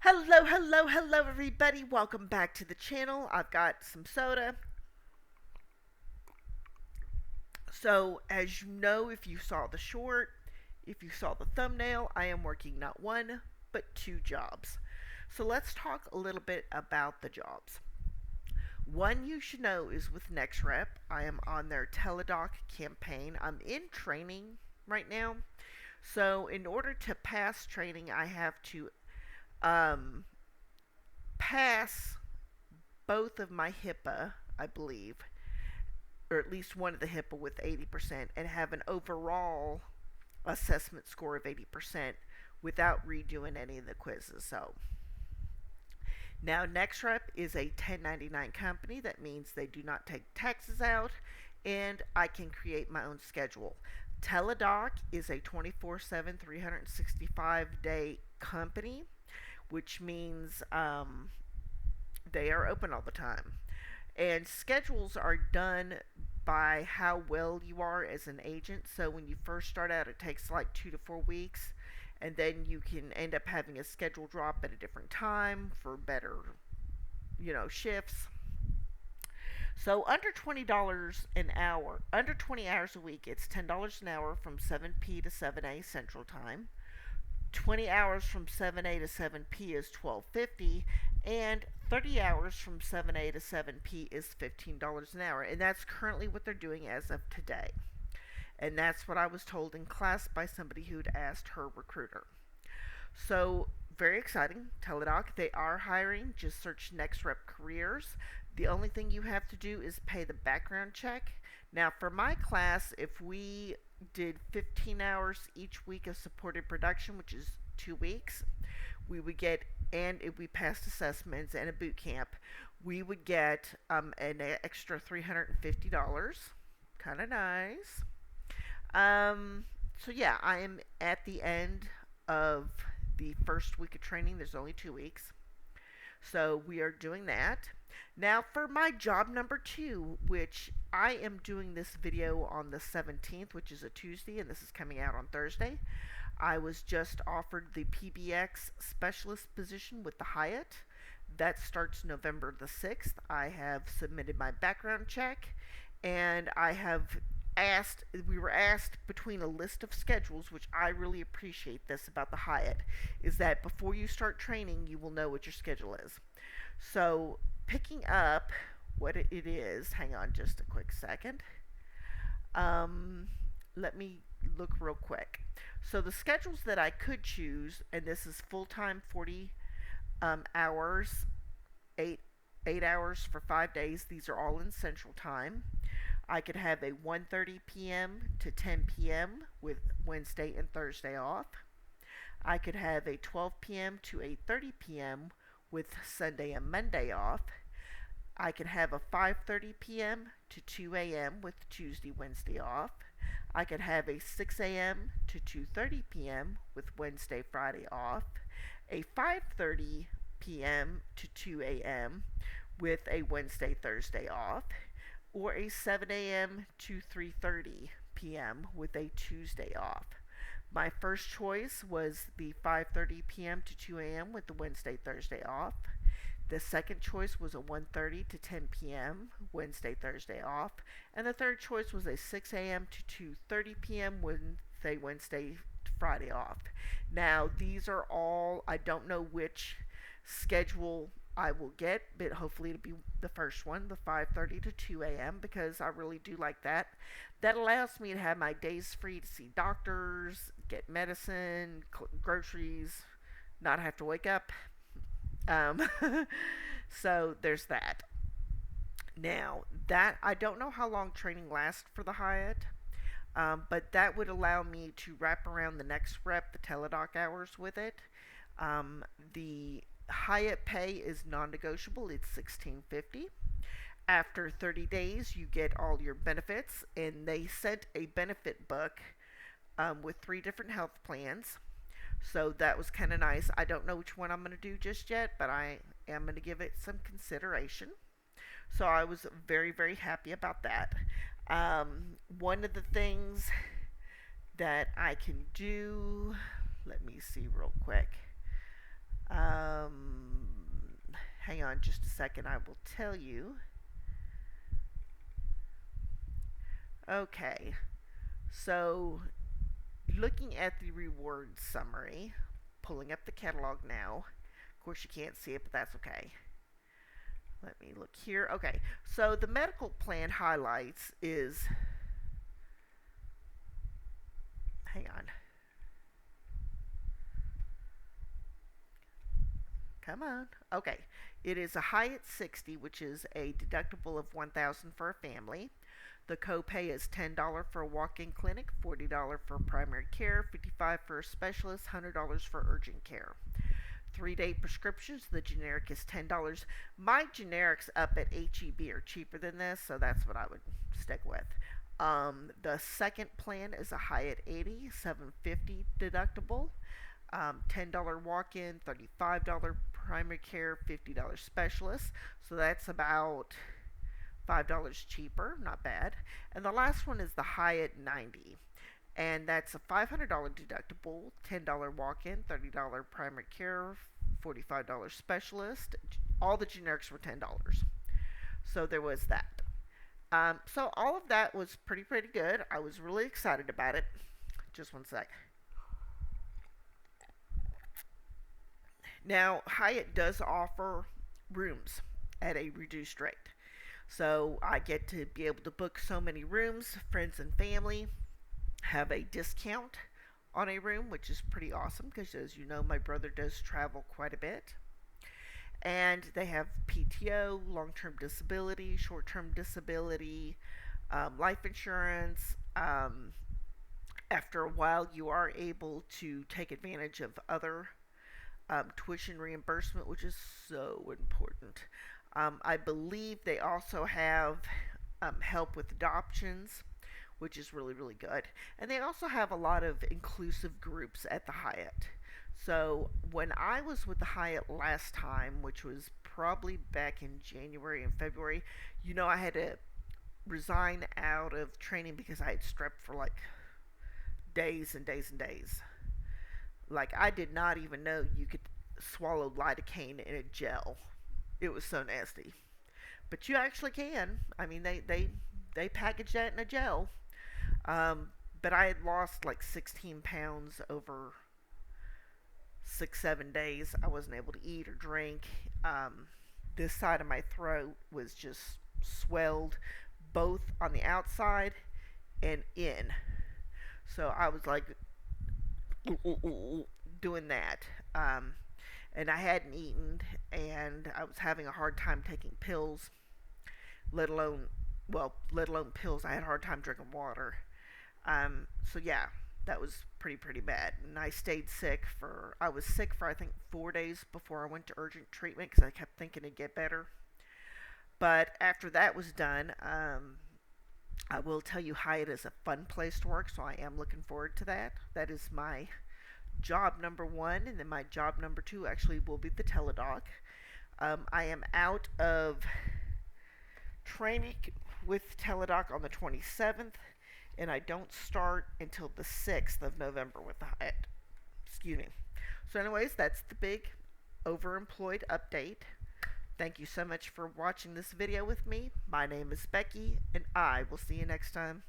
Hello, hello, hello, everybody. Welcome back to the channel. I've got some soda. So, as you know, if you saw the short, if you saw the thumbnail, I am working not one, but two jobs. So, let's talk a little bit about the jobs. One you should know is with NextRep. I am on their Teledoc campaign. I'm in training right now. So, in order to pass training, I have to um, pass both of my HIPAA, I believe, or at least one of the HIPAA with 80%, and have an overall assessment score of 80% without redoing any of the quizzes. So now NextRep is a 1099 company. That means they do not take taxes out, and I can create my own schedule. Teledoc is a 24/7, 365-day company, which means they are open all the time. And schedules are done by how well you are as an agent. So when you first start out, it takes like 2 to 4 weeks, and then you can end up having a schedule drop at a different time for better, shifts. So under $20 an hour, under 20 hours a week, it's $10 an hour from 7 p to 7 a Central Time. 20 hours from 7 a to 7 p is $12.50, and 30 hours from 7 a to 7 p is $15 an hour. And that's currently what they're doing as of today. And that's what I was told in class by somebody who'd asked her recruiter. So, very exciting. Teledoc, they are hiring. Just search NextRep Careers. The only thing you have to do is pay the background check. Now, for my class, if we did 15 hours each week of supported production, which is 2 weeks, we would get, and if we passed assessments and a boot camp, we would get an extra $350. Kind of nice. So yeah, I am at the end of the first week of training. There's only 2 weeks. So we are doing that. Now for my job number two, which I am doing this video on the 17th, which is a Tuesday, and this is coming out on Thursday. I was just offered the PBX specialist position with the Hyatt. That starts November the 6th. I have submitted my background check, and we were asked between a list of schedules, which I really appreciate this about the Hyatt, is that before you start training, you will know what your schedule is. So, picking up what it is, hang on just a quick second. Let me look real quick. So, the schedules that I could choose, and this is full time 40 hours, 8 hours for 5 days. These are all in Central Time. I could have a 1:30 p.m. to 10 p.m. with Wednesday and Thursday off. I could have a 12 p.m. to 8:30 p.m. with Sunday and Monday off. I could have a 5:30 p.m. to 2 a.m. with Tuesday, Wednesday off. I could have a 6 a.m. to 2:30 p.m. with Wednesday, Friday off. A 5:30 p.m. to 2 a.m. with a Wednesday, Thursday off, or a 7 a.m. to 3:30 p.m. with a Tuesday off. My first choice was the 5:30 p.m. to 2 a.m. with the Wednesday, Thursday off. The second choice was a 1:30 to 10 p.m. Wednesday, Thursday off, and the third choice was a 6 a.m. to 2:30 p.m. Wednesday, Friday off. Now, these are all, I don't know which schedule I will get, but hopefully it'll be the first one, the 5:30 to 2 a.m., because I really do like that. That allows me to have my days free to see doctors, get medicine, groceries, not have to wake up. Um, so there's that. Now, that I don't know how long training lasts for the Hyatt, but that would allow me to wrap around the NextRep, the Teledoc hours with it. The Hyatt pay is non-negotiable. It's $16.50. After 30 days, you get all your benefits, and they sent a benefit book with 3 different health plans. So that was kind of nice. I don't know which one I'm going to do just yet, but I am going to give it some consideration. So I was very, very happy about that. One of the things that I can do, let me see real quick. hang on just a second, I will tell you. Okay, so looking at the rewards summary, pulling up the catalog now. Of course, you can't see it, but that's okay. Let me look here. Okay, so the medical plan highlights is, hang on. Come on. Okay, it is a Hyatt 60, which is a deductible of $1,000 for a family. The copay is $10 for a walk-in clinic, $40 for primary care, $55 for a specialist, $100 for urgent care. 3-day prescriptions, the generic is $10. My generics up at HEB are cheaper than this, so that's what I would stick with. The second plan is a Hyatt 80, $750 deductible, $10 walk-in, $35 primary care, $50 specialist. So that's about $5 cheaper, not bad. And the last one is the Hyatt 90. And that's a $500 deductible, $10 walk-in, $30 primary care, $45 specialist. All the generics were $10. So there was that. So all of that was pretty good. I was really excited about it. Just one sec. Now, Hyatt does offer rooms at a reduced rate. So I get to be able to book so many rooms. Friends and family have a discount on a room, which is pretty awesome because, as you know, my brother does travel quite a bit. And they have PTO, long-term disability, short-term disability, life insurance. After a while, you are able to take advantage of other tuition reimbursement, which is so important. I believe they also have help with adoptions, which is really good. And they also have a lot of inclusive groups at the Hyatt. So when I was with the Hyatt last time, which was probably back in January and February, you know, I had to resign out of training because I had strep for like days and days and days. Like, I did not even know you could swallow lidocaine in a gel. It was so nasty. But you actually can. I mean, they package that in a gel. But I had lost like 16 pounds over 6-7 days. I wasn't able to eat or drink. This side of my throat was just swelled, both on the outside and in. So I was like doing that. And I hadn't eaten, and I was having a hard time taking pills, let alone pills. I had a hard time drinking water. So yeah, that was pretty bad. And I stayed sick I was sick for I think 4 days before I went to urgent treatment because I kept thinking it'd get better. But after that was done, I will tell you, Hyatt is a fun place to work, so I am looking forward to that. That is my job number 1, and then my job number 2 actually will be the teledoc. I am out of training with teledoc on the 27th, and I don't start until the 6th of November with the Hyatt. Excuse me. So anyways, that's the big overemployed update. Thank you so much for watching this video with me. My name is Becky, and I will see you next time.